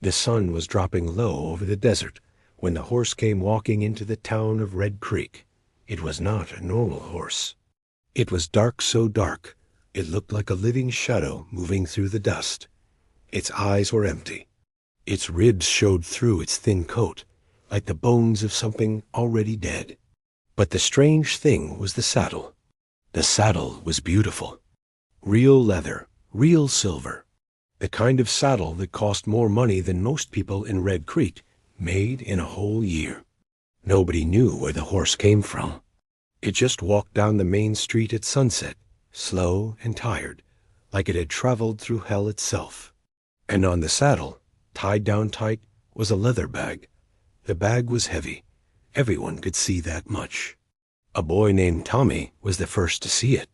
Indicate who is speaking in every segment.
Speaker 1: The sun was dropping low over the desert when the horse came walking into the town of Red Creek. It was not a normal horse. It was dark, so dark it looked like a living shadow moving through the dust. Its eyes were empty. Its ribs showed through its thin coat, like the bones of something already dead. But the strange thing was the saddle. The saddle was beautiful. Real leather, real silver. The kind of saddle that cost more money than most people in Red Creek made in a whole year. Nobody knew where the horse came from. It just walked down the main street at sunset, slow and tired, like it had traveled through hell itself. And on the saddle, tied down tight, was a leather bag. The bag was heavy. Everyone could see that much. A boy named Tommy was the first to see it.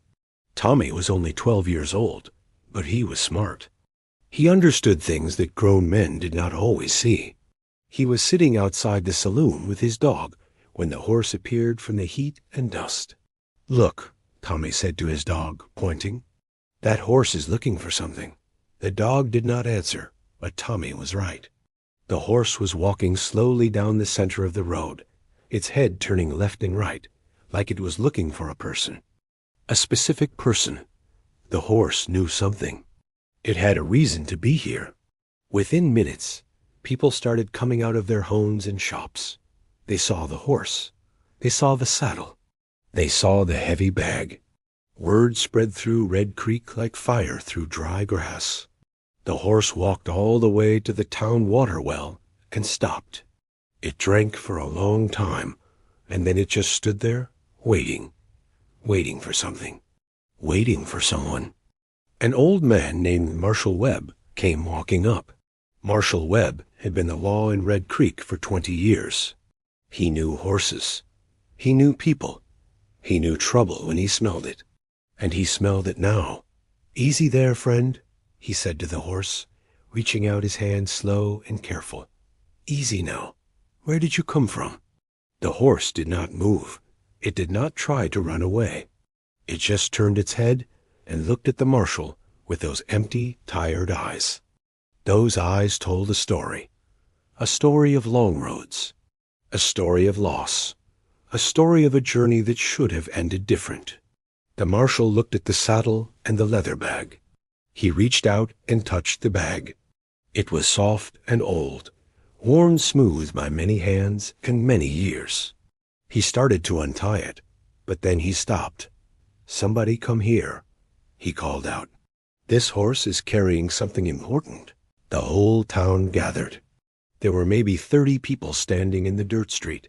Speaker 1: Tommy was only 12 years old, but he was smart. He understood things that grown men did not always see. He was sitting outside the saloon with his dog when the horse appeared from the heat and dust. "Look," Tommy said to his dog, pointing. "That horse is looking for something." The dog did not answer, but Tommy was right. The horse was walking slowly down the center of the road, its head turning left and right, like it was looking for a person. A specific person. The horse knew something. It had a reason to be here. Within minutes, people started coming out of their homes and shops. They saw the horse. They saw the saddle. They saw the heavy bag. Word spread through Red Creek like fire through dry grass. The horse walked all the way to the town water well and stopped. It drank for a long time, and then it just stood there, waiting for something, waiting for someone. An old man named Marshal Webb came walking up. Marshal Webb had been the law in Red Creek for 20 years. He knew horses. He knew people. He knew trouble when he smelled it. And he smelled it now. "Easy there, friend," he said to the horse, reaching out his hand slow and careful. "Easy now. Where did you come from?" The horse did not move. It did not try to run away. It just turned its head and looked at the marshal with those empty, tired eyes. Those eyes told a story of long roads, a story of loss, a story of a journey that should have ended different. The marshal looked at the saddle and the leather bag. He reached out and touched the bag. It was soft and old, worn smooth by many hands and many years. He started to untie it, but then he stopped. "Somebody come here," he called out. "This horse is carrying something important." The whole town gathered. There were maybe 30 people standing in the dirt street,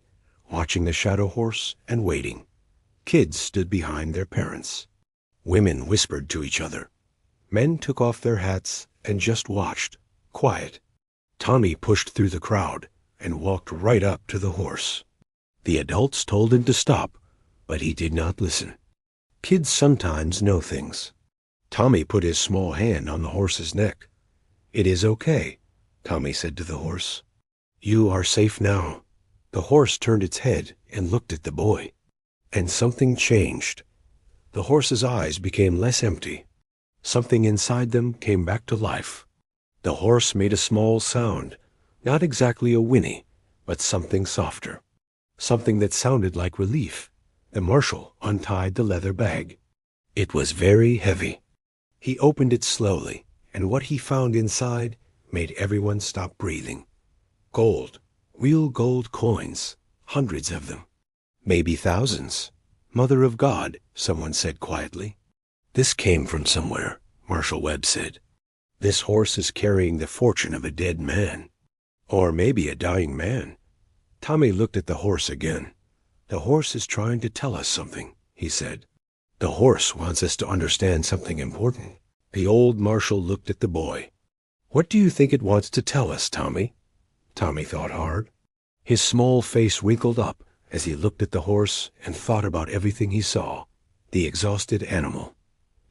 Speaker 1: watching the shadow horse and waiting. Kids stood behind their parents. Women whispered to each other. Men took off their hats and just watched, quiet. Tommy pushed through the crowd and walked right up to the horse. The adults told him to stop, but he did not listen. Kids sometimes know things. Tommy put his small hand on the horse's neck. "It is okay," Tommy said to the horse. "You are safe now." The horse turned its head and looked at the boy. And something changed. The horse's eyes became less empty. Something inside them came back to life. The horse made a small sound, not exactly a whinny, but something softer. Something that sounded like relief. The marshal untied the leather bag. It was very heavy. He opened it slowly, and what he found inside made everyone stop breathing. Gold, real gold coins, hundreds of them. Maybe thousands. "Mother of God," someone said quietly. "This came from somewhere," Marshal Webb said. "This horse is carrying the fortune of a dead man. Or maybe a dying man." Tommy looked at the horse again. "The horse is trying to tell us something," he said. "The horse wants us to understand something important." The old marshal looked at the boy. "What do you think it wants to tell us, Tommy?" Tommy thought hard. His small face wrinkled up as he looked at the horse and thought about everything he saw. The exhausted animal,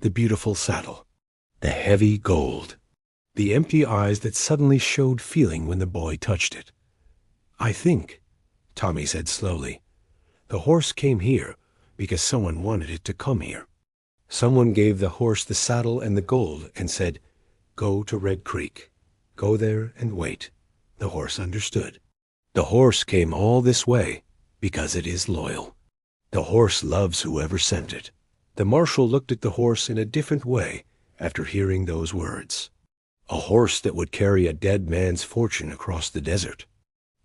Speaker 1: the beautiful saddle, the heavy gold, the empty eyes that suddenly showed feeling when the boy touched it. "I think," Tommy said slowly, "the horse came here because someone wanted it to come here. Someone gave the horse the saddle and the gold and said, 'Go to Red Creek. Go there and wait.' The horse understood. The horse came all this way because it is loyal. The horse loves whoever sent it. The marshal looked at the horse in a different way after hearing those words. A horse that would carry a dead man's fortune across the desert.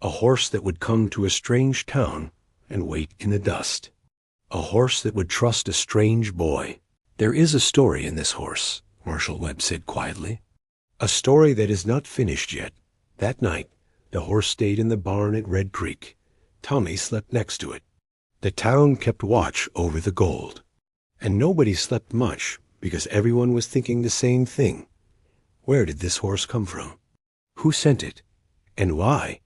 Speaker 1: A horse that would come to a strange town and wait in the dust. A horse that would trust a strange boy. There is a story in this horse, Marshal Webb said quietly. A story that is not finished yet. That night, the horse stayed in the barn at Red Creek. Tommy slept next to it. The town kept watch over the gold. And nobody slept much because everyone was thinking the same thing. Where did this horse come from? Who sent it? And why?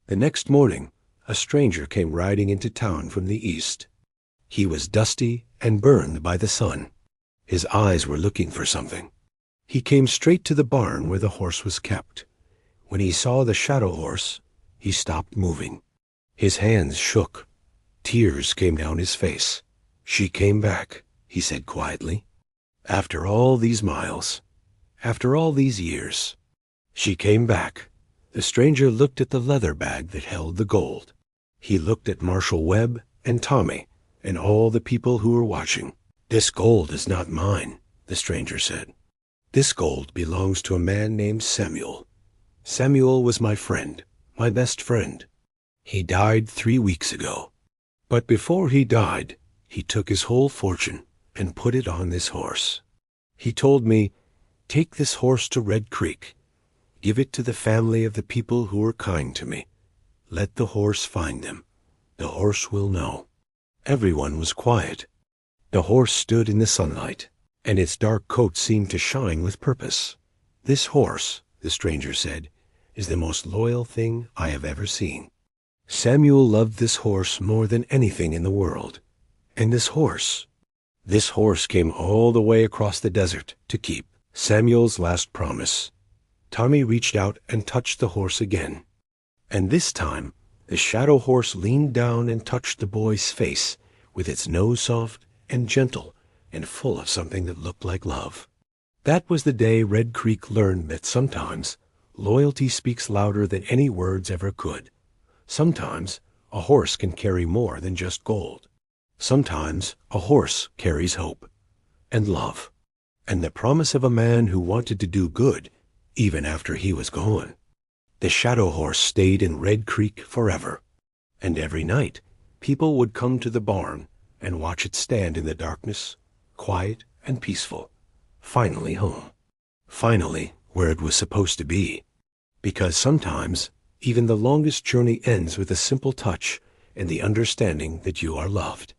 Speaker 1: The next morning, a stranger came riding into town from the east. He was dusty and burned by the sun. His eyes were looking for something. He came straight to the barn where the horse was kept. When he saw the shadow horse, he stopped moving. His hands shook. Tears came down his face. "She came back," he said quietly. "After all these miles, after all these years, she came back." The stranger looked at the leather bag that held the gold. He looked at Marshal Webb and Tommy and all the people who were watching. "This gold is not mine," the stranger said. "This gold belongs to a man named Samuel. Samuel was my friend, my best friend. He died 3 weeks ago. But before he died, he took his whole fortune and put it on this horse. He told me, 'Take this horse to Red Creek. Give it to the family of the people who were kind to me. Let the horse find them. The horse will know.'" Everyone was quiet. The horse stood in the sunlight, and its dark coat seemed to shine with purpose. "This horse," the stranger said, "is the most loyal thing I have ever seen. Samuel loved this horse more than anything in the world. And this horse came all the way across the desert to keep Samuel's last promise." Tommy reached out and touched the horse again. And this time, the shadow horse leaned down and touched the boy's face with its nose soft and gentle and full of something that looked like love. That was the day Red Creek learned that sometimes loyalty speaks louder than any words ever could. Sometimes a horse can carry more than just gold. Sometimes a horse carries hope and love and the promise of a man who wanted to do good even after he was gone. The shadow horse stayed in Red Creek forever, and every night people would come to the barn and watch it stand in the darkness, quiet and peaceful, finally home, finally where it was supposed to be. Because sometimes even the longest journey ends with a simple touch and the understanding that you are loved.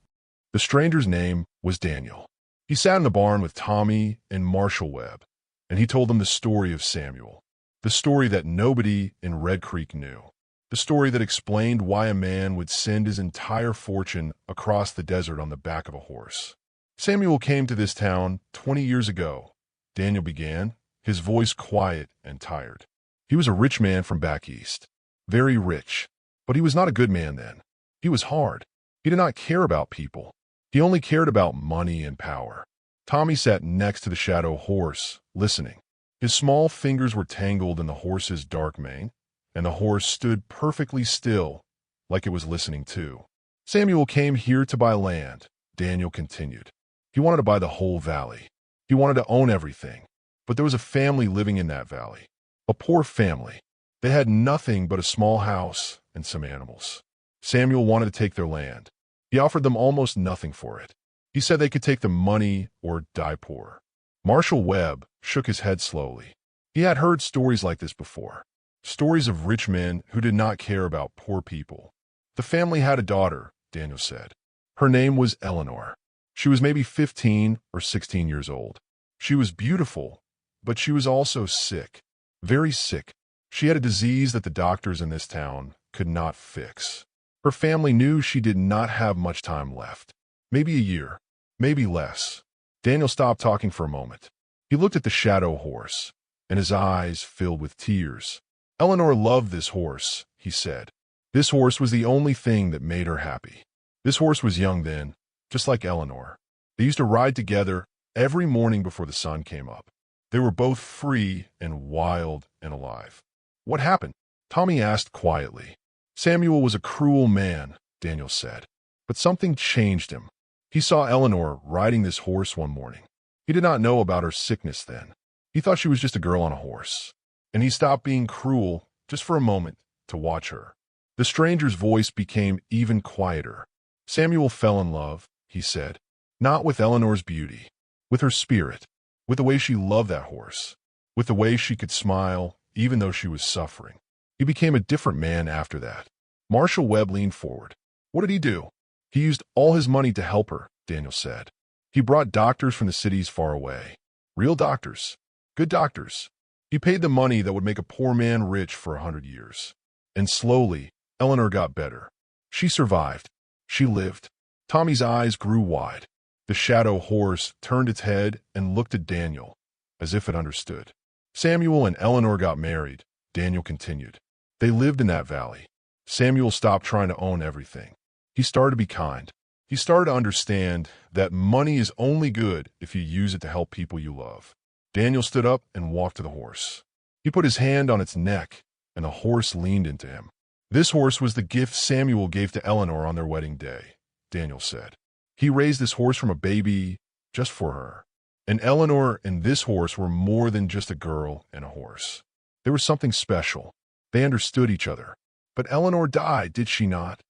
Speaker 2: The stranger's name was Daniel. He sat in the barn with Tommy and Marshal Webb, and he told them the story of Samuel, the story that nobody in Red Creek knew, the story that explained why a man would send his entire fortune across the desert on the back of a horse. "Samuel came to this town 20 years ago," Daniel began, his voice quiet and tired. "He was a rich man from back east, very rich, but he was not a good man then. He was hard. He did not care about people. He only cared about money and power." Tommy sat next to the shadow horse, listening. His small fingers were tangled in the horse's dark mane, and the horse stood perfectly still, like it was listening too. "Samuel came here to buy land," Daniel continued. "He wanted to buy the whole valley. He wanted to own everything. But there was a family living in that valley, a poor family. They had nothing but a small house and some animals. Samuel wanted to take their land. He offered them almost nothing for it. He said they could take the money or die poor." Marshal Webb shook his head slowly. He had heard stories like this before, stories of rich men who did not care about poor people. "The family had a daughter," Daniel said. "Her name was Eleanor. She was maybe 15 or 16 years old. She was beautiful, but she was also sick, very sick. She had a disease that the doctors in this town could not fix. Her family knew she did not have much time left, maybe a year, maybe less." Daniel stopped talking for a moment. He looked at the shadow horse, and his eyes filled with tears. "Eleanor loved this horse," he said. "This horse was the only thing that made her happy. This horse was young then, just like Eleanor. They used to ride together every morning before the sun came up. They were both free and wild and alive." "What happened?" Tommy asked quietly. Samuel was a cruel man, Daniel said. But something changed him. He saw Eleanor riding this horse one morning. He did not know about her sickness then. He thought she was just a girl on a horse. And he stopped being cruel just for a moment to watch her. The stranger's voice became even quieter. Samuel fell in love, he said, not with Eleanor's beauty, with her spirit, with the way she loved that horse, with the way she could smile even though she was suffering. He became a different man after that. Marshal Webb leaned forward. What did he do? He used all his money to help her, Daniel said. He brought doctors from the cities far away. Real doctors. Good doctors. He paid the money that would make a poor man rich for 100 years. And slowly, Eleanor got better. She survived. She lived. Tommy's eyes grew wide. The shadow horse turned its head and looked at Daniel, as if it understood. Samuel and Eleanor got married, Daniel continued. They lived in that valley. Samuel stopped trying to own everything. He started to be kind. He started to understand that money is only good if you use it to help people you love. Daniel stood up and walked to the horse. He put his hand on its neck, and the horse leaned into him. This horse was the gift Samuel gave to Eleanor on their wedding day, Daniel said. He raised this horse from a baby just for her. And Eleanor and this horse were more than just a girl and a horse. There was something special. They understood each other. But Eleanor died, did she not?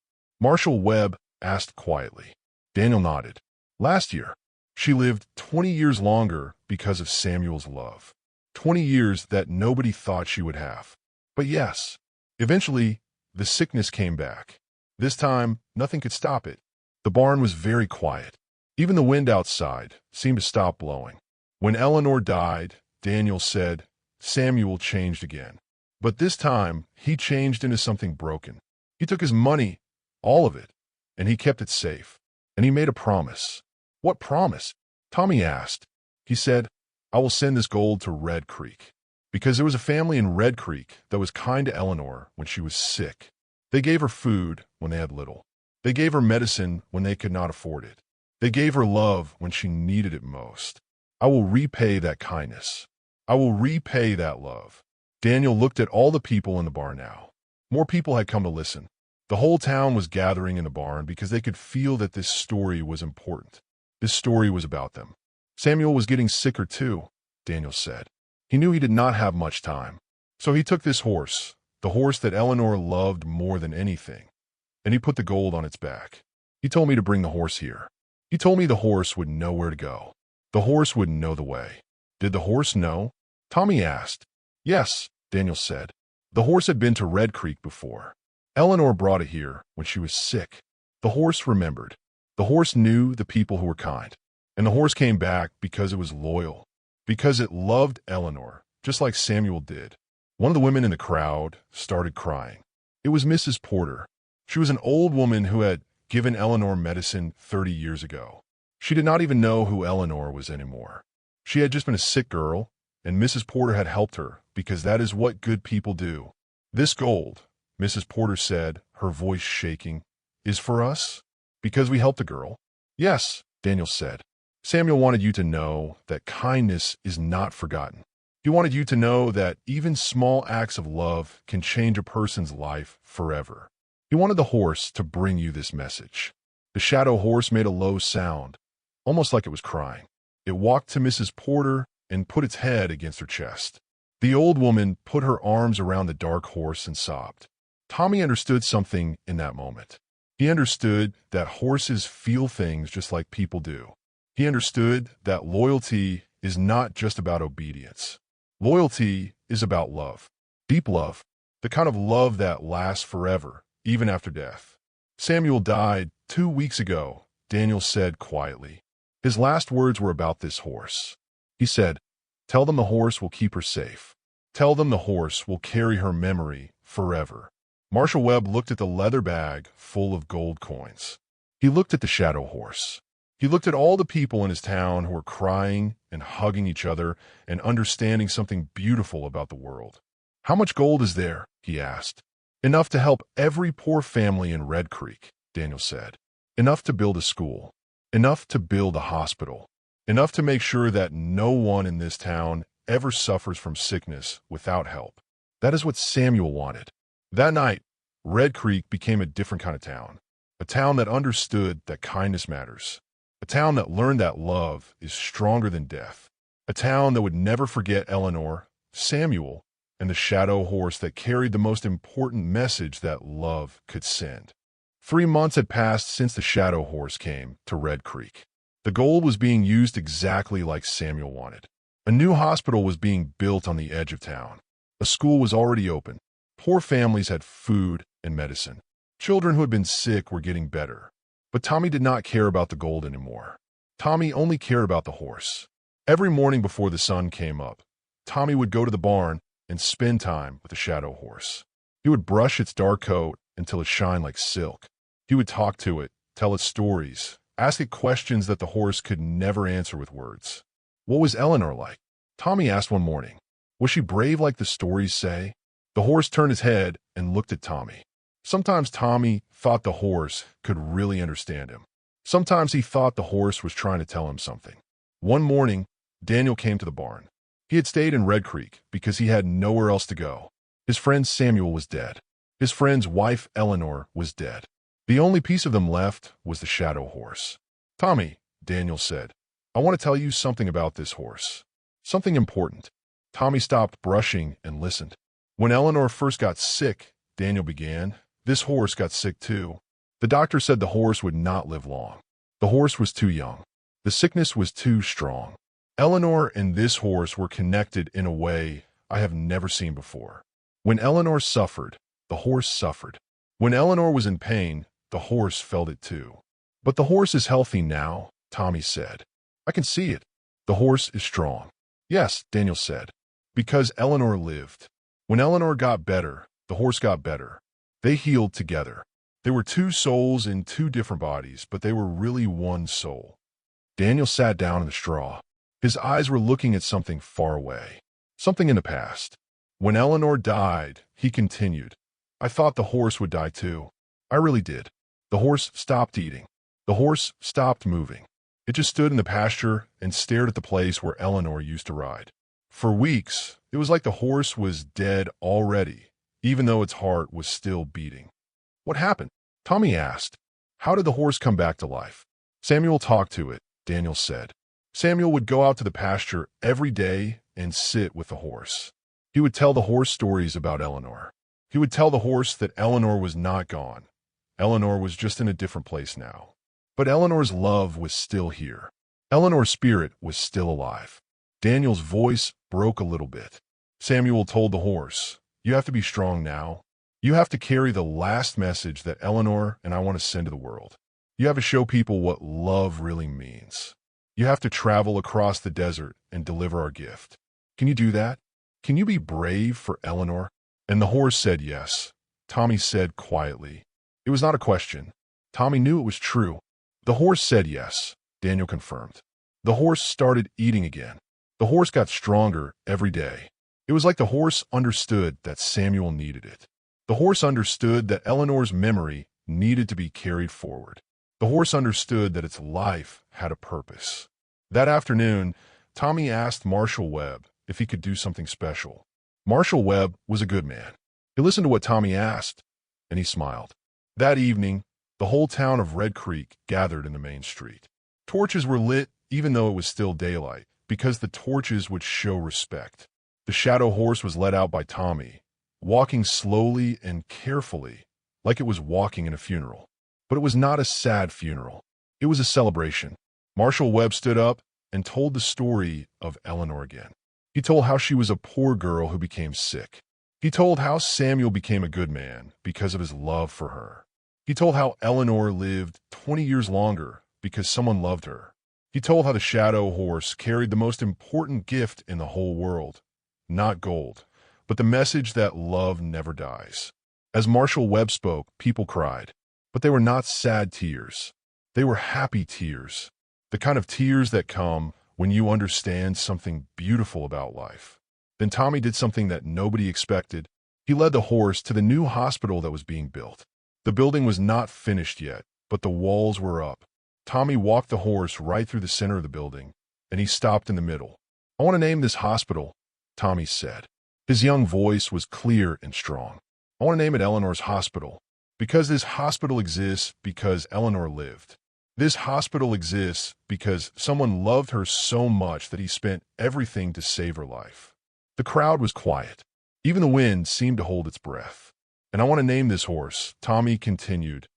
Speaker 2: Marshal Webb asked quietly. Daniel nodded. Last year. She lived 20 years longer because of Samuel's love. 20 years that nobody thought she would have. But yes, eventually, the sickness came back. This time, nothing could stop it. The barn was very quiet. Even the wind outside seemed to stop blowing. When Eleanor died, Daniel said, Samuel changed again. But this time, he changed into something broken. He took his money, all of it, and he kept it safe. And he made a promise. What promise? Tommy asked. He said, I will send this gold to Red Creek. Because there was a family in Red Creek that was kind to Eleanor when she was sick. They gave her food when they had little. They gave her medicine when they could not afford it. They gave her love when she needed it most. I will repay that kindness. I will repay that love. Daniel looked at all the people in the barn now. More people had come to listen. The whole town was gathering in the barn because they could feel that this story was important. This story was about them. Samuel was getting sicker too, Daniel said. He knew he did not have much time. So he took this horse, the horse that Eleanor loved more than anything, and he put the gold on its back. He told me to bring the horse here. He told me the horse would know where to go. The horse would know the way. Did the horse know? Tommy asked. Yes, Daniel said. The horse had been to Red Creek before. Eleanor brought it here when she was sick. The horse remembered. The horse knew the people who were kind. And the horse came back because it was loyal. Because it loved Eleanor, just like Samuel did. One of the women in the crowd started crying. It was Mrs. Porter. She was an old woman who had given Eleanor medicine 30 years ago. She did not even know who Eleanor was anymore. She had just been a sick girl, and Mrs. Porter had helped her because that is what good people do. This gold, Mrs. Porter said, her voice shaking, is for us? Because we helped a girl? Yes, Daniel said. Samuel wanted you to know that kindness is not forgotten. He wanted you to know that even small acts of love can change a person's life forever. He wanted the horse to bring you this message. The shadow horse made a low sound, almost like it was crying. It walked to Mrs. Porter and put its head against her chest. The old woman put her arms around the dark horse and sobbed. Tommy understood something in that moment. He understood that horses feel things just like people do. He understood that loyalty is not just about obedience. Loyalty is about love. Deep love. The kind of love that lasts forever, even after death. Samuel died 2 weeks ago, Daniel said quietly. His last words were about this horse. He said, tell them the horse will keep her safe. Tell them the horse will carry her memory forever. Marshal Webb looked at the leather bag full of gold coins. He looked at the shadow horse. He looked at all the people in his town who were crying and hugging each other and understanding something beautiful about the world. How much gold is there? He asked. Enough to help every poor family in Red Creek, Daniel said. Enough to build a school. Enough to build a hospital. Enough to make sure that no one in this town ever suffers from sickness without help. That is what Samuel wanted. That night, Red Creek became a different kind of town. A town that understood that kindness matters. A town that learned that love is stronger than death. A town that would never forget Eleanor, Samuel, and the shadow horse that carried the most important message that love could send. 3 months had passed since the shadow horse came to Red Creek. The gold was being used exactly like Samuel wanted. A new hospital was being built on the edge of town. A school was already open. Poor families had food and medicine. Children who had been sick were getting better. But Tommy did not care about the gold anymore. Tommy only cared about the horse. Every morning before the sun came up, Tommy would go to the barn and spend time with the shadow horse. He would brush its dark coat until it shined like silk. He would talk to it, tell it stories, ask it questions that the horse could never answer with words. What was Eleanor like? Tommy asked one morning. Was she brave like the stories say? The horse turned his head and looked at Tommy. Sometimes Tommy thought the horse could really understand him. Sometimes he thought the horse was trying to tell him something. One morning, Daniel came to the barn. He had stayed in Red Creek because he had nowhere else to go. His friend Samuel was dead. His friend's wife Eleanor was dead. The only piece of them left was the shadow horse. Tommy, Daniel said, I want to tell you something about this horse. Something important. Tommy stopped brushing and listened. When Eleanor first got sick, Daniel began, this horse got sick too. The doctor said the horse would not live long. The horse was too young. The sickness was too strong. Eleanor and this horse were connected in a way I have never seen before. When Eleanor suffered, the horse suffered. When Eleanor was in pain, the horse felt it too. But the horse is healthy now, Tommy said. I can see it. The horse is strong. Yes, Daniel said, because Eleanor lived. When Eleanor got better, the horse got better. They healed together. They were two souls in two different bodies, but they were really one soul. Daniel sat down in the straw. His eyes were looking at something far away, something in the past. When Eleanor died, he continued, I thought the horse would die too. I really did. The horse stopped eating. The horse stopped moving. It just stood in the pasture and stared at the place where Eleanor used to ride. For weeks, it was like the horse was dead already, even though its heart was still beating. What happened? Tommy asked. How did the horse come back to life? Samuel talked to it, Daniel said. Samuel would go out to the pasture every day and sit with the horse. He would tell the horse stories about Eleanor. He would tell the horse that Eleanor was not gone. Eleanor was just in a different place now. But Eleanor's love was still here. Eleanor's spirit was still alive. Daniel's voice broke a little bit. Samuel told the horse, you have to be strong now. You have to carry the last message that Eleanor and I want to send to the world. You have to show people what love really means. You have to travel across the desert and deliver our gift. Can you do that? Can you be brave for Eleanor? And the horse said yes. Tommy said quietly. It was not a question. Tommy knew it was true. The horse said yes, Daniel confirmed. The horse started eating again. The horse got stronger every day. It was like the horse understood that Samuel needed it. The horse understood that Eleanor's memory needed to be carried forward. The horse understood that its life had a purpose. That afternoon, Tommy asked Marshal Webb if he could do something special. Marshal Webb was a good man. He listened to what Tommy asked, and he smiled. That evening, the whole town of Red Creek gathered in the main street. Torches were lit even though it was still daylight, because the torches would show respect. The shadow horse was led out by Tommy, walking slowly and carefully, like it was walking in a funeral. But it was not a sad funeral. It was a celebration. Marshal Webb stood up and told the story of Eleanor again. He told how she was a poor girl who became sick. He told how Samuel became a good man because of his love for her. He told how Eleanor lived 20 years longer because someone loved her. He told how the shadow horse carried the most important gift in the whole world, not gold, but the message that love never dies. As Marshal Webb spoke, people cried, but they were not sad tears. They were happy tears, the kind of tears that come when you understand something beautiful about life. Then Tommy did something that nobody expected. He led the horse to the new hospital that was being built. The building was not finished yet, but the walls were up. Tommy walked the horse right through the center of the building, and he stopped in the middle. I want to name this hospital, Tommy said. His young voice was clear and strong. I want to name it Eleanor's Hospital, because this hospital exists because Eleanor lived. This hospital exists because someone loved her so much that he spent everything to save her life. The crowd was quiet. Even the wind seemed to hold its breath. And I want to name this horse, Tommy continued,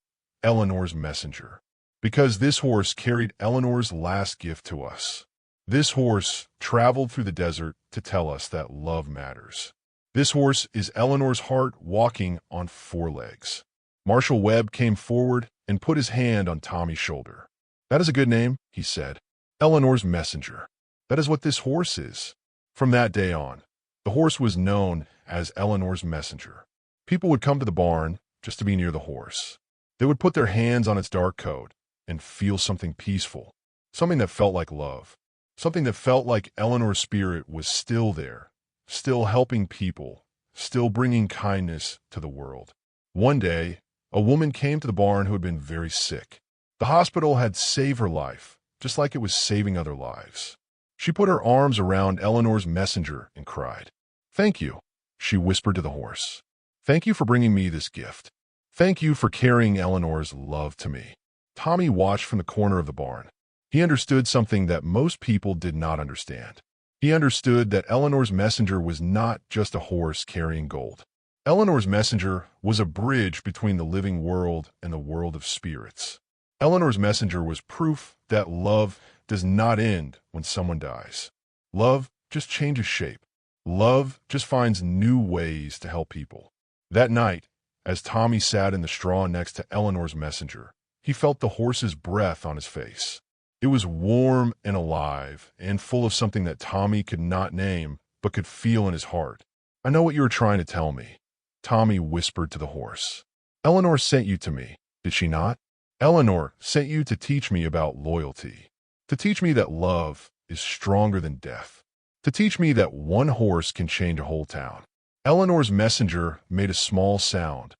Speaker 2: Eleanor's Messenger, because this horse carried Eleanor's last gift to us. This horse traveled through the desert to tell us that love matters. This horse is Eleanor's heart walking on 4 legs. Marshal Webb came forward and put his hand on Tommy's shoulder. That is a good name, he said. Eleanor's Messenger. That is what this horse is. From that day on, the horse was known as Eleanor's Messenger. People would come to the barn just to be near the horse. They would put their hands on its dark coat and feel something peaceful, something that felt like love, something that felt like Eleanor's spirit was still there, still helping people, still bringing kindness to the world. One day, a woman came to the barn who had been very sick. The hospital had saved her life, just like it was saving other lives. She put her arms around Eleanor's Messenger and cried. "Thank you," she whispered to the horse. "Thank you for bringing me this gift. Thank you for carrying Eleanor's love to me." Tommy watched from the corner of the barn. He understood something that most people did not understand. He understood that Eleanor's Messenger was not just a horse carrying gold. Eleanor's Messenger was a bridge between the living world and the world of spirits. Eleanor's Messenger was proof that love does not end when someone dies. Love just changes shape. Love just finds new ways to help people. That night, as Tommy sat in the straw next to Eleanor's Messenger, he felt the horse's breath on his face. It was warm and alive and full of something that Tommy could not name but could feel in his heart. "I know what you were trying to tell me," Tommy whispered to the horse. "Eleanor sent you to me, did she not? Eleanor sent you to teach me about loyalty, to teach me that love is stronger than death, to teach me that one horse can change a whole town." Eleanor's Messenger made a small sound,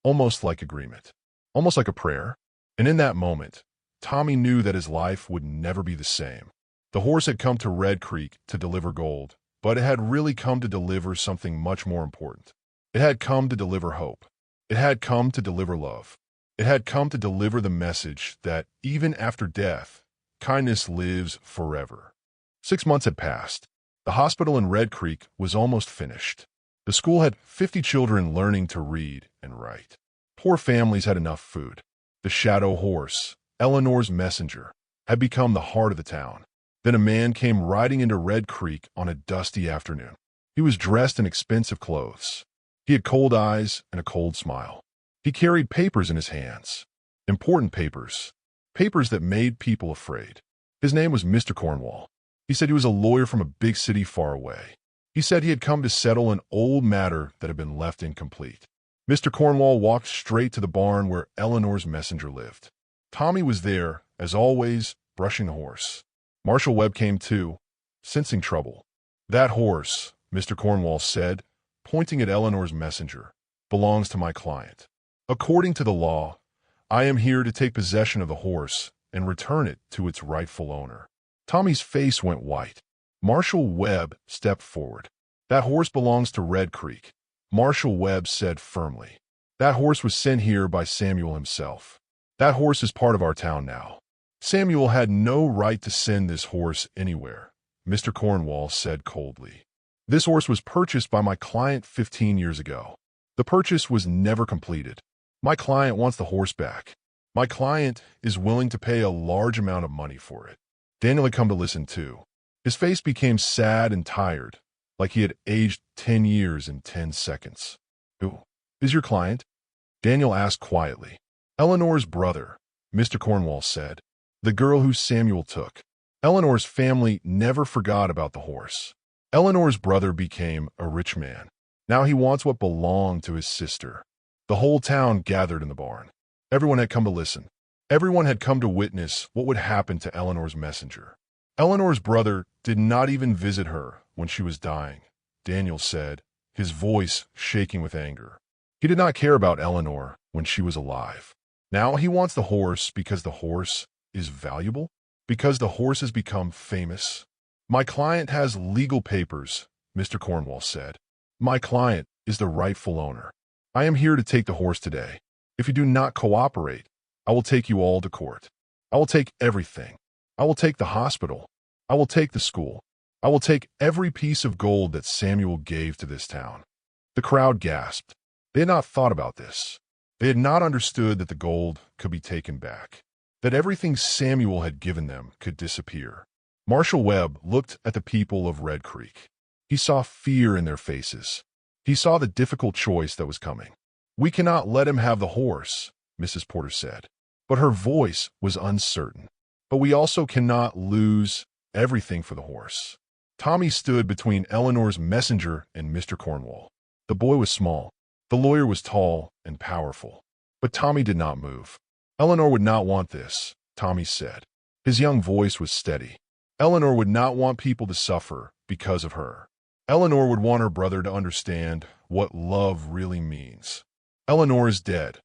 Speaker 2: almost like agreement, almost like a prayer. And in that moment, Tommy knew that his life would never be the same. The horse had come to Red Creek to deliver gold, but it had really come to deliver something much more important. It had come to deliver hope. It had come to deliver love. It had come to deliver the message that even after death, kindness lives forever. 6 months had passed. The hospital in Red Creek was almost finished. The school had 50 children learning to read and write. Poor families had enough food. The shadow horse, Eleanor's Messenger, had become the heart of the town. Then a man came riding into Red Creek on a dusty afternoon. He was dressed in expensive clothes. He had cold eyes and a cold smile. He carried papers in his hands. Important papers. Papers that made people afraid. His name was Mr. Cornwall. He said he was a lawyer from a big city far away. He said he had come to settle an old matter that had been left incomplete. Mr. Cornwall walked straight to the barn where Eleanor's Messenger lived. Tommy was there, as always, brushing the horse. Marshal Webb came too, sensing trouble. "That horse," Mr. Cornwall said, pointing at Eleanor's Messenger, "belongs to my client. According to the law, I am here to take possession of the horse and return it to its rightful owner." Tommy's face went white. Marshal Webb stepped forward. "That horse belongs to Red Creek," Marshal Webb said firmly. "That horse was sent here by Samuel himself. That horse is part of our town now." "Samuel had no right to send this horse anywhere," Mr. Cornwall said coldly. "This horse was purchased by my client 15 years ago. The purchase was never completed. My client wants the horse back. My client is willing to pay a large amount of money for it." Daniel had come to listen too. His face became sad and tired, like he had aged 10 years in 10 seconds. "Who is your client?" Daniel asked quietly. "Eleanor's brother," Mr. Cornwall said. "The girl who Samuel took." Eleanor's family never forgot about the horse. Eleanor's brother became a rich man. Now he wants what belonged to his sister. The whole town gathered in the barn. Everyone had come to listen. Everyone had come to witness what would happen to Eleanor's Messenger. Eleanor's brother did not even visit her when she was dying, Daniel said, his voice shaking with anger. He did not care about Eleanor when she was alive. Now he wants the horse because the horse is valuable, because the horse has become famous. "My client has legal papers," Mr. Cornwall said. "My client is the rightful owner." I am here to take the horse today. If you do not cooperate, I will take you all to court. I will take everything. I will take the hospital. I will take the school. I will take every piece of gold that Samuel gave to this town." The crowd gasped. They had not thought about this. They had not understood that the gold could be taken back, that everything Samuel had given them could disappear. Marshal Webb looked at the people of Red Creek. He saw fear in their faces. He saw the difficult choice that was coming. "We cannot let him have the horse," Mrs. Porter said, but her voice was uncertain. "But we also cannot lose everything for the horse." Tommy stood between Eleanor's messenger and Mr. Cornwall. The boy was small. The lawyer was tall and powerful. But Tommy did not move. "Eleanor would not want this," Tommy said. His young voice was steady. "Eleanor would not want people to suffer because of her. Eleanor would want her brother to understand what love really means." "Eleanor is dead,"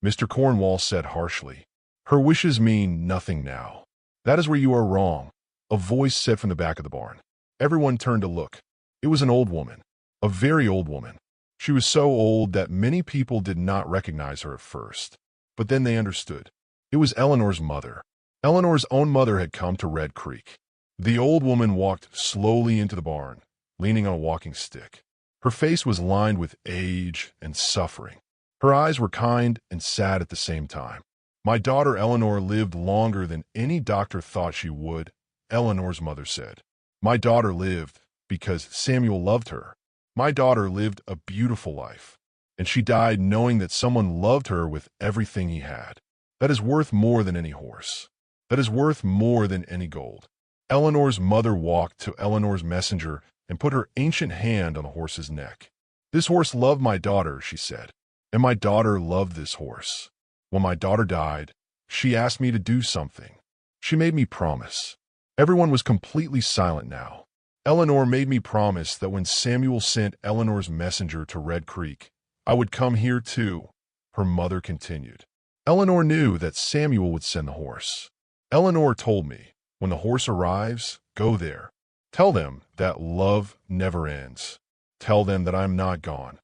Speaker 2: Mr. Cornwall said harshly. "Her wishes mean nothing now." "That is where you are wrong," a voice said from the back of the barn. Everyone turned to look. It was an old woman, a very old woman. She was so old that many people did not recognize her at first. But then they understood. It was Eleanor's mother. Eleanor's own mother had come to Red Creek. The old woman walked slowly into the barn, leaning on a walking stick. Her face was lined with age and suffering. Her eyes were kind and sad at the same time. "My daughter Eleanor lived longer than any doctor thought she would," Eleanor's mother said. "My daughter lived because Samuel loved her. My daughter lived a beautiful life, and she died knowing that someone loved her with everything he had. That is worth more than any horse. That is worth more than any gold." Eleanor's mother walked to Eleanor's messenger and put her ancient hand on the horse's neck. "This horse loved my daughter," she said, "and my daughter loved this horse. When my daughter died, she asked me to do something. She made me promise." Everyone was completely silent now. "Eleanor made me promise that when Samuel sent Eleanor's messenger to Red Creek, I would come here too," her mother continued. "Eleanor knew that Samuel would send the horse. Eleanor told me, when the horse arrives, go there. Tell them that love never ends. Tell them that I am not gone.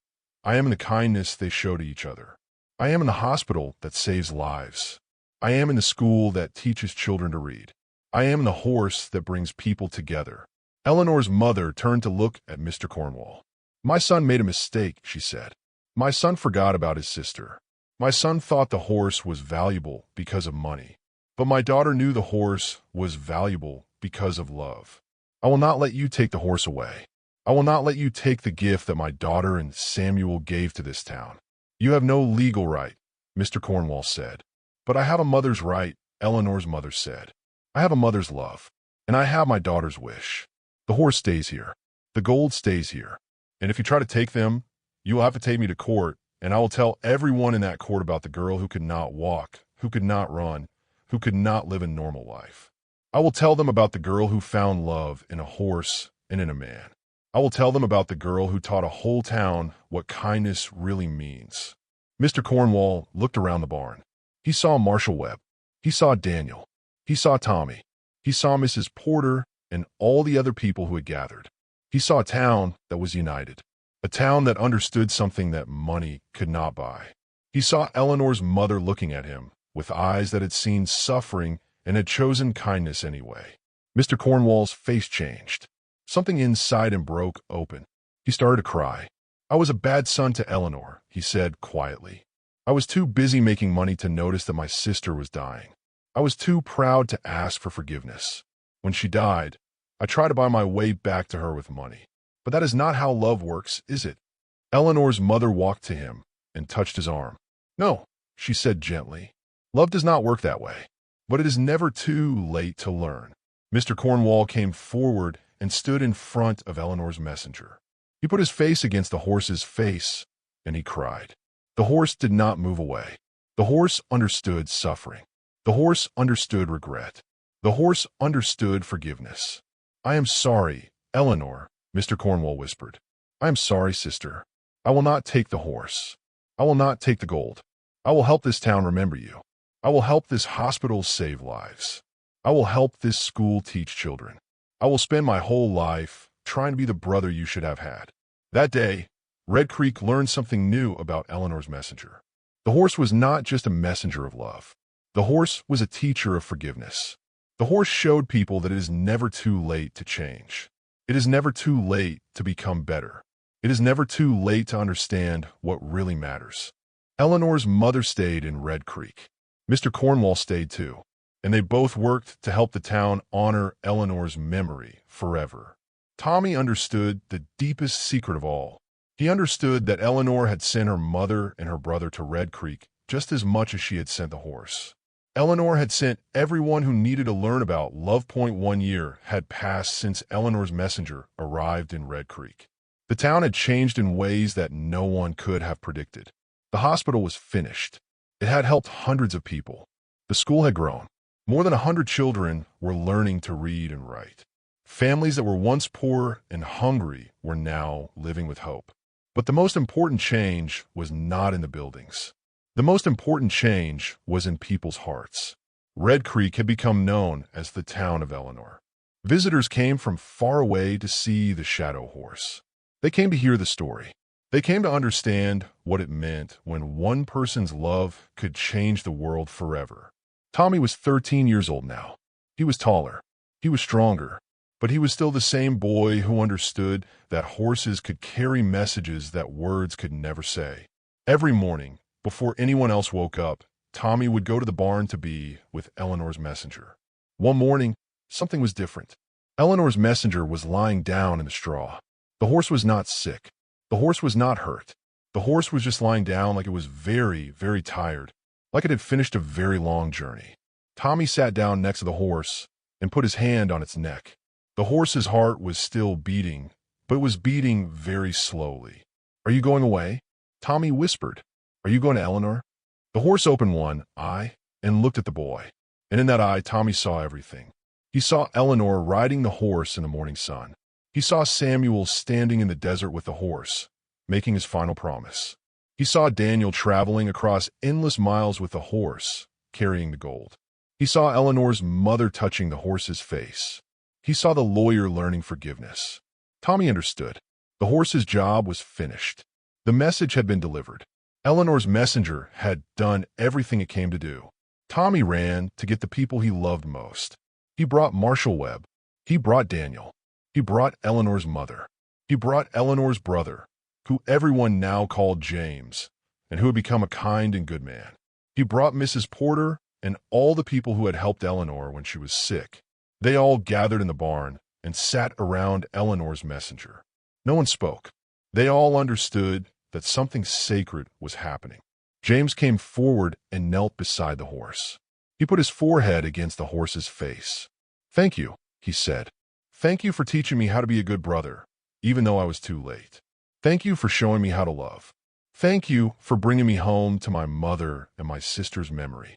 Speaker 2: I am in the kindness they show to each other. I am in the hospital that saves lives. I am in the school that teaches children to read. I am in the horse that brings people together." Eleanor's mother turned to look at Mr. Cornwall. "My son made a mistake," she said. "My son forgot about his sister. My son thought the horse was valuable because of money. But my daughter knew the horse was valuable because of love. I will not let you take the horse away. I will not let you take the gift that my daughter and Samuel gave to this town." "You have no legal right," Mr. Cornwall said. "But I have a mother's right," Eleanor's mother said. "I have a mother's love, and I have my daughter's wish. The horse stays here. The gold stays here. And if you try to take them, you will have to take me to court, and I will tell everyone in that court about the girl who could not walk, who could not run, who could not live a normal life. I will tell them about the girl who found love in a horse and in a man. I will tell them about the girl who taught a whole town what kindness really means." Mr. Cornwall looked around the barn. He saw Marshal Webb. He saw Daniel. He saw Tommy. He saw Mrs. Porter and all the other people who had gathered. He saw a town that was united, a town that understood something that money could not buy. He saw Eleanor's mother looking at him with eyes that had seen suffering and had chosen kindness anyway. Mr. Cornwall's face changed. Something inside him broke open. He started to cry. "I was a bad son to Eleanor," he said quietly. "I was too busy making money to notice that my sister was dying. I was too proud to ask for forgiveness. When she died, I tried to buy my way back to her with money. But that is not how love works, is it?" Eleanor's mother walked to him and touched his arm. "No," she said gently. "Love does not work that way. But it is never too late to learn." Mr. Cornwall came forward and stood in front of Eleanor's messenger. He put his face against the horse's face, and he cried. The horse did not move away. The horse understood suffering. The horse understood regret. The horse understood forgiveness. "I am sorry, Eleanor," Mr. Cornwall whispered. "I am sorry, sister. I will not take the horse. I will not take the gold. I will help this town remember you. I will help this hospital save lives. I will help this school teach children. I will spend my whole life trying to be the brother you should have had." That day, Red Creek learned something new about Eleanor's messenger. The horse was not just a messenger of love. The horse was a teacher of forgiveness. The horse showed people that it is never too late to change. It is never too late to become better. It is never too late to understand what really matters. Eleanor's mother stayed in Red Creek. Mr. Cornwall stayed too, and they both worked to help the town honor Eleanor's memory forever. Tommy understood the deepest secret of all. He understood that Eleanor had sent her mother and her brother to Red Creek just as much as she had sent the horse. Eleanor had sent everyone who needed to learn about love. 1 year had passed since Eleanor's messenger arrived in Red Creek. The town had changed in ways that no one could have predicted. The hospital was finished. It had helped hundreds of people. The school had grown. More than 100 children were learning to read and write. Families that were once poor and hungry were now living with hope. But the most important change was not in the buildings. The most important change was in people's hearts. Red Creek had become known as the town of Eleanor. Visitors came from far away to see the shadow horse. They came to hear the story. They came to understand what it meant when one person's love could change the world forever. Tommy was 13 years old now. He was taller. He was stronger. But he was still the same boy who understood that horses could carry messages that words could never say. Every morning, before anyone else woke up, Tommy would go to the barn to be with Eleanor's messenger. One morning, something was different. Eleanor's messenger was lying down in the straw. The horse was not sick. The horse was not hurt. The horse was just lying down like it was very, very tired, like it had finished a very long journey. Tommy sat down next to the horse and put his hand on its neck. The horse's heart was still beating, but it was beating very slowly. "Are you going away?" Tommy whispered. "Are you going to Eleanor?" The horse opened one eye and looked at the boy, and in that eye Tommy saw everything. He saw Eleanor riding the horse in the morning sun. He saw Samuel standing in the desert with the horse, making his final promise. He saw Daniel traveling across endless miles with the horse, carrying the gold. He saw Eleanor's mother touching the horse's face. He saw the lawyer learning forgiveness. Tommy understood. The horse's job was finished. The message had been delivered. Eleanor's messenger had done everything it came to do. Tommy ran to get the people he loved most. He brought Marshal Webb. He brought Daniel. He brought Eleanor's mother. He brought Eleanor's brother, who everyone now called James, and who had become a kind and good man. He brought Mrs. Porter and all the people who had helped Eleanor when she was sick. They all gathered in the barn and sat around Eleanor's messenger. No one spoke. They all understood that something sacred was happening. James came forward and knelt beside the horse. He put his forehead against the horse's face. "Thank you," he said. "Thank you for teaching me how to be a good brother, even though I was too late. Thank you for showing me how to love. Thank you for bringing me home to my mother and my sister's memory."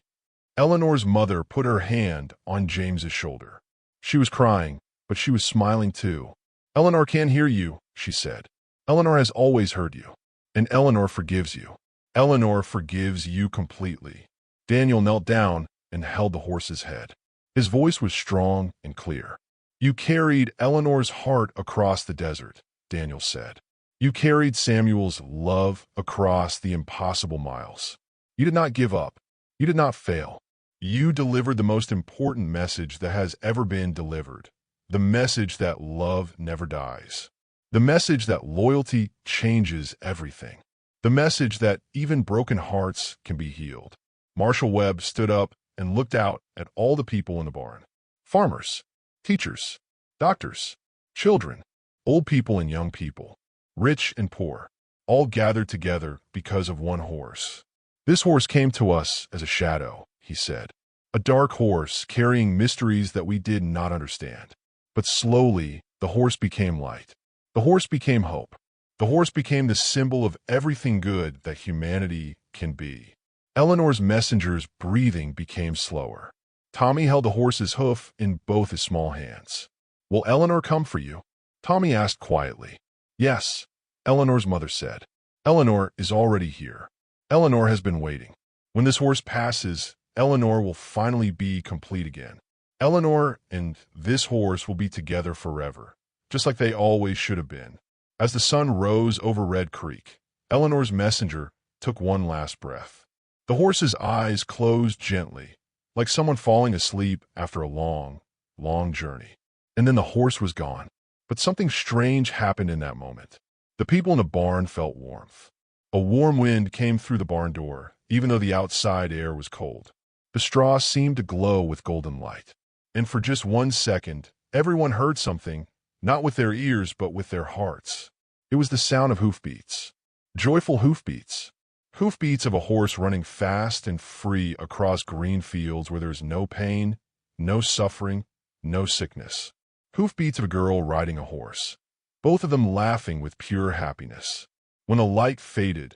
Speaker 2: Eleanor's mother put her hand on James's shoulder. She was crying, but she was smiling too. "Eleanor can't hear you," she said. "Eleanor has always heard you, and Eleanor forgives you. Eleanor forgives you completely." Daniel knelt down and held the horse's head. His voice was strong and clear. "You carried Eleanor's heart across the desert," Daniel said. "You carried Samuel's love across the impossible miles. You did not give up. You did not fail. You delivered the most important message that has ever been delivered, the message that love never dies, the message that loyalty changes everything, the message that even broken hearts can be healed." Marshal Webb stood up and looked out at all the people in the barn. Farmers, teachers, doctors, children, old people and young people, rich and poor, all gathered together because of one horse. "This horse came to us as a shadow," he said. "A dark horse carrying mysteries that we did not understand. But slowly, the horse became light. The horse became hope. The horse became the symbol of everything good that humanity can be." Eleanor's messenger's breathing became slower. Tommy held the horse's hoof in both his small hands. "Will Eleanor come for you?" Tommy asked quietly. "Yes," Eleanor's mother said. "Eleanor is already here. Eleanor has been waiting. When this horse passes, Eleanor will finally be complete again. Eleanor and this horse will be together forever, just like they always should have been." As the sun rose over Red Creek, Eleanor's messenger took one last breath. The horse's eyes closed gently, like someone falling asleep after a long, long journey. And then the horse was gone. But something strange happened in that moment. The people in the barn felt warmth. A warm wind came through the barn door, even though the outside air was cold. The straw seemed to glow with golden light. And for just 1 second, everyone heard something, not with their ears but with their hearts. It was the sound of hoofbeats. Joyful hoofbeats. Hoofbeats of a horse running fast and free across green fields where there's no pain, no suffering, no sickness. Hoofbeats of a girl riding a horse, both of them laughing with pure happiness. When the light faded,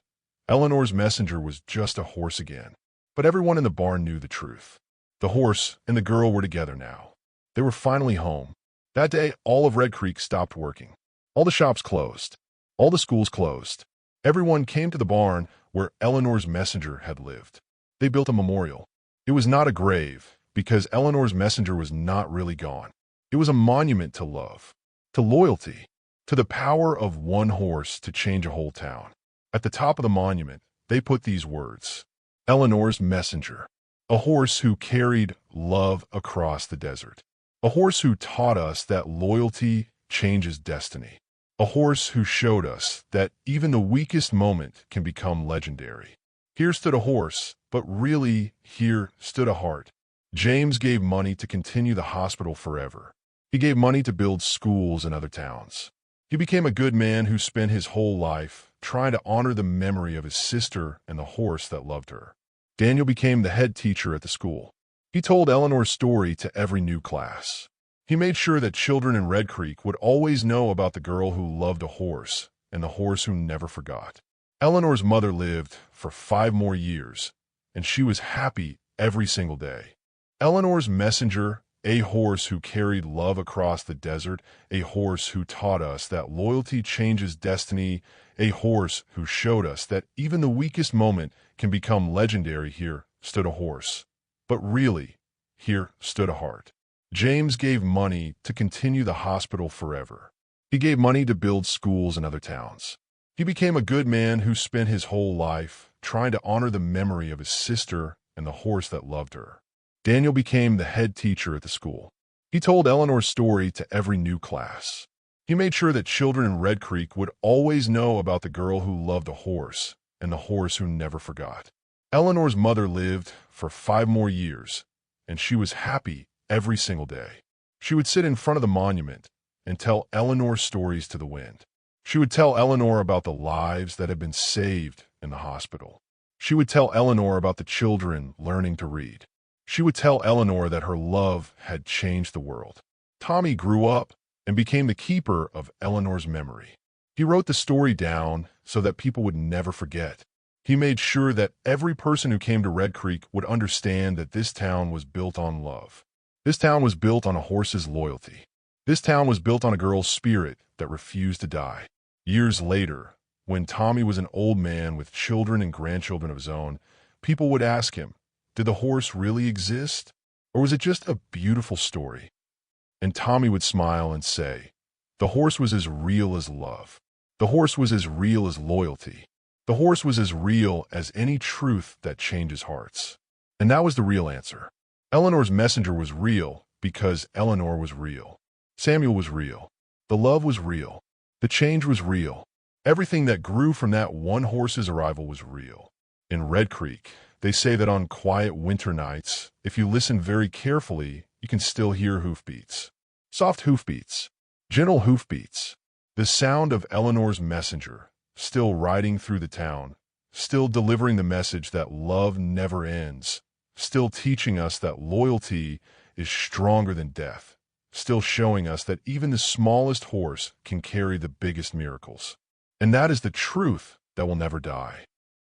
Speaker 2: Eleanor's messenger was just a horse again. But everyone in the barn knew the truth. The horse and the girl were together now. They were finally home. That day, all of Red Creek stopped working. All the shops closed. All the schools closed. Everyone came to the barn where Eleanor's messenger had lived. They built a memorial. It was not a grave, because Eleanor's messenger was not really gone. It was a monument to love, to loyalty, to the power of one horse to change a whole town. At the top of the monument, they put these words: Eleanor's messenger, a horse who carried love across the desert, a horse who taught us that loyalty changes destiny, a horse who showed us that even the weakest moment can become legendary. Here stood a horse, but really, here stood a heart. James gave money to continue the hospital forever. He gave money to build schools in other towns. He became a good man who spent his whole life trying to honor the memory of his sister and the horse that loved her. Daniel became the head teacher at the school. He told Eleanor's story to every new class. He made sure that children in Red Creek would always know about the girl who loved a horse and the horse who never forgot. Eleanor's mother lived for 5 more years, and she was happy every single day. Eleanor's messenger, a horse who carried love across the desert, a horse who taught us that loyalty changes destiny, a horse who showed us that even the weakest moment can become legendary. Here stood a horse. But really, here stood a heart. James gave money to continue the hospital forever. He gave money to build schools in other towns. He became a good man who spent his whole life trying to honor the memory of his sister and the horse that loved her. Daniel became the head teacher at the school. He told Eleanor's story to every new class. He made sure that children in Red Creek would always know about the girl who loved a horse and the horse who never forgot. Eleanor's mother lived for 5 more years, and she was happy every single day. She would sit in front of the monument and tell Eleanor's stories to the wind. She would tell Eleanor about the lives that had been saved in the hospital. She would tell Eleanor about the children learning to read. She would tell Eleanor that her love had changed the world. Tommy grew up and became the keeper of Eleanor's memory. He wrote the story down so that people would never forget. He made sure that every person who came to Red Creek would understand that this town was built on love. This town was built on a horse's loyalty. This town was built on a girl's spirit that refused to die. Years later, when Tommy was an old man with children and grandchildren of his own, people would ask him, did the horse really exist? Or was it just a beautiful story? And Tommy would smile and say, the horse was as real as love. The horse was as real as loyalty. The horse was as real as any truth that changes hearts. And that was the real answer. Eleanor's messenger was real because Eleanor was real. Samuel was real. The love was real. The change was real. Everything that grew from that one horse's arrival was real. In Red Creek, they say that on quiet winter nights, if you listen very carefully, you can still hear hoofbeats. Soft hoofbeats. Gentle hoofbeats. The sound of Eleanor's messenger, still riding through the town, still delivering the message that love never ends, still teaching us that loyalty is stronger than death, still showing us that even the smallest horse can carry the biggest miracles. And that is the truth that will never die.